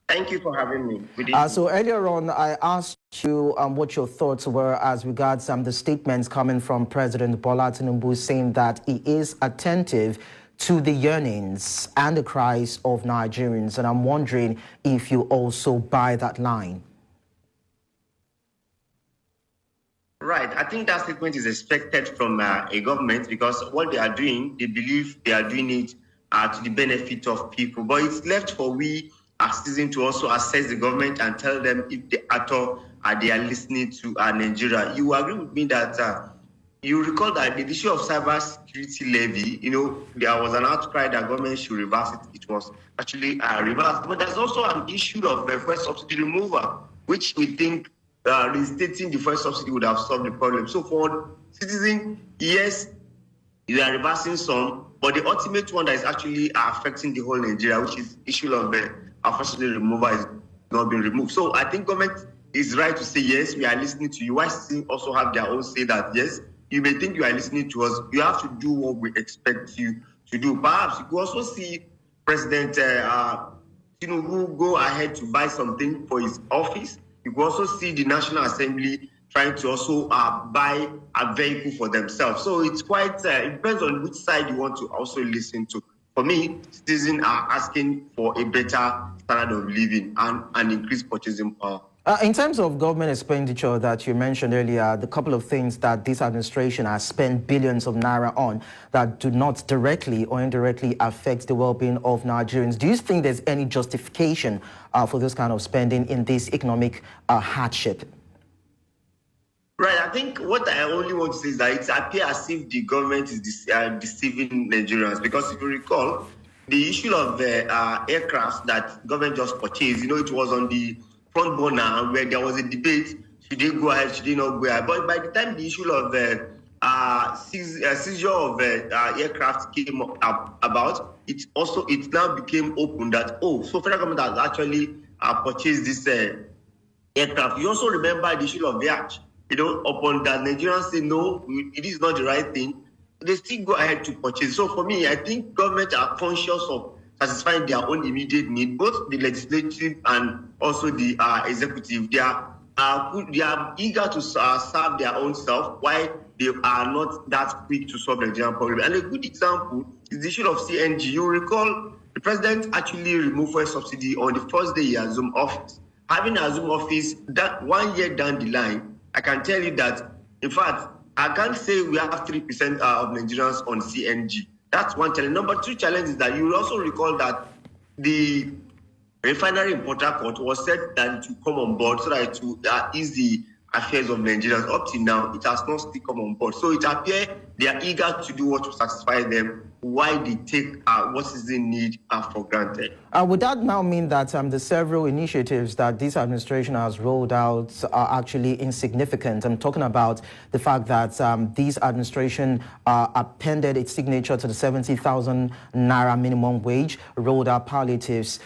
Thank you for having me. Good evening. So earlier on, I asked you what your thoughts were as regards the statements coming from President Bola Tinubu saying that he is attentive to the yearnings and the cries of Nigerians. And I'm wondering if you also buy that line. Right. I think that statement is expected from a government because what they are doing, they believe they are doing it to the benefit of people. But it's left for we as citizens to also assess the government and tell them if they at all they are listening to Nigeria. You agree with me that you recall that the issue of cyber security levy, there was an outcry that government should reverse it. It was actually reversed. But there's also an issue of fuel subsidy removal, which we think reinstating the fuel subsidy would have solved the problem. So for citizens, yes, you are reversing some, but the ultimate one that is actually affecting the whole Nigeria, which is issue of fuel subsidy removal, is not being removed. So I think government is right to say, yes, we are listening to you. Why citizens also have their own say that, yes, you may think you are listening to us. You have to do what we expect you to do. Perhaps you could also see President Tinubu go ahead to buy something for his office. You could also see the National Assembly trying to also buy a vehicle for themselves. So it's quite, it depends on which side you want to also listen to. For me, citizens are asking for a better standard of living and an increased purchasing power. In terms of government expenditure that you mentioned earlier, the couple of things that this administration has spent billions of naira on that do not directly or indirectly affect the well-being of Nigerians. Do you think there's any justification for this kind of spending in this economic hardship? Right. I think what I only want to say is that it appears as if the government is deceiving Nigerians, because if you recall, the issue of the aircraft that government just purchased, it was on the front burner where there was a debate, should they go ahead, should they not go ahead. But by the time the issue of the seizure of aircraft came about, it now became open that, so federal government has actually purchased this aircraft. You also remember the issue of VH, upon that Nigerians say, no, it is not the right thing, they still go ahead to purchase. So for me, I think government are conscious of satisfying their own immediate need, both the legislative and also the executive. They are eager to serve their own self, while they are not that quick to solve the Nigerian problem. And a good example is the issue of CNG. You recall the president actually removed fuel subsidy on the first day he assumed office. Having assumed office, that 1 year down the line, I can tell you that, in fact, I can't say we have 3% of Nigerians on CNG. That's one challenge. Number two challenge is that you will also recall that the refinery in Port Harcourt was said that to come on board so that to ease the affairs of Nigerians. Up till now, it has not still come on board. So it appears they are eager to do what will satisfy them, while they take what is in need for granted. Would that now mean that the several initiatives that this administration has rolled out are actually insignificant? I'm talking about the fact that this administration appended its signature to the 70,000 naira minimum wage, rolled out palliatives,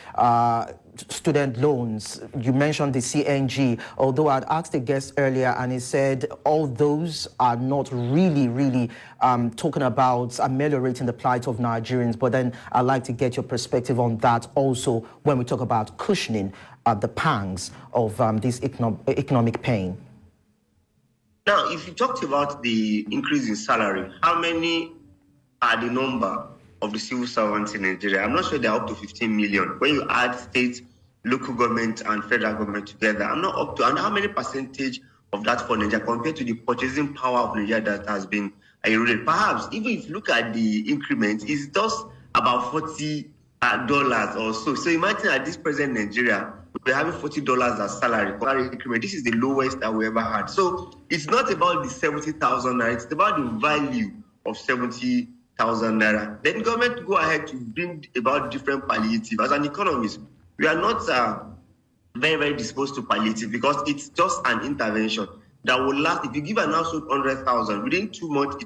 student loans. You mentioned the CNG, although I'd asked a guest earlier and he said all those are not really talking about ameliorating the plight of Nigerians. But then I'd like to get your perspective on that also when we talk about cushioning the pangs of this economic pain. Now, if you talked about the increase in salary, how many are the number of the civil servants in Nigeria? I'm not sure they're up to 15 million. When you add state, local government, and federal government together, I'm not up to. And how many percentage of that for Nigeria compared to the purchasing power of Nigeria that has been eroded? Perhaps, even if you look at the increment, it's just about $40 or so. So imagine at this present Nigeria, we're having $40 as salary increment. This is the lowest that we ever had. So it's not about the 70,000 naira, it's about the value of 70,000 naira. Then government go ahead to bring about different palliative. As an economist, we are not very disposed to palliative because it's just an intervention that will last. If you give an household 100,000 within 2 months, they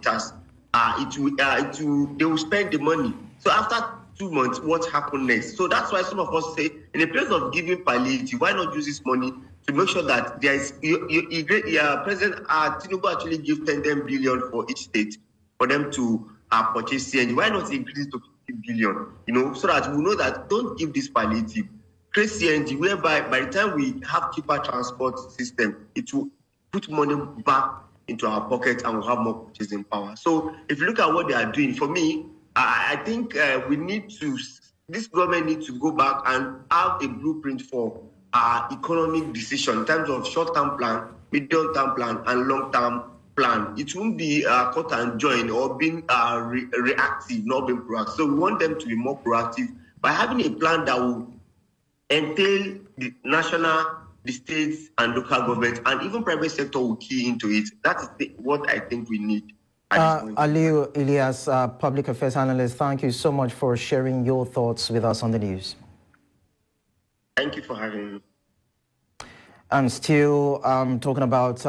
will spend the money. So after 2 months, what happened next? So that's why some of us say, in the place of giving palliative, why not use this money to make sure that there is President Tinubu actually give 10 billion for each state for them to purchase CNG. Why not increase it to 50 billion? So that we know that don't give this palliative. create CNG, whereby by the time we have cheaper transport system, it will put money back into our pocket and we'll have more purchasing power. So if you look at what they are doing, for me, I think this government needs to go back and have a blueprint for economic decision in terms of short-term plan, medium-term plan, and long-term plan. It won't be cut and join or being reactive, not being proactive. So we want them to be more proactive by having a plan that will entail the national, the states, and local government, and even private sector will key into it. That is what I think we need. Aliyu Ilyas, public affairs analyst, thank you so much for sharing your thoughts with us on the news. Thank you for having me. I'm still talking about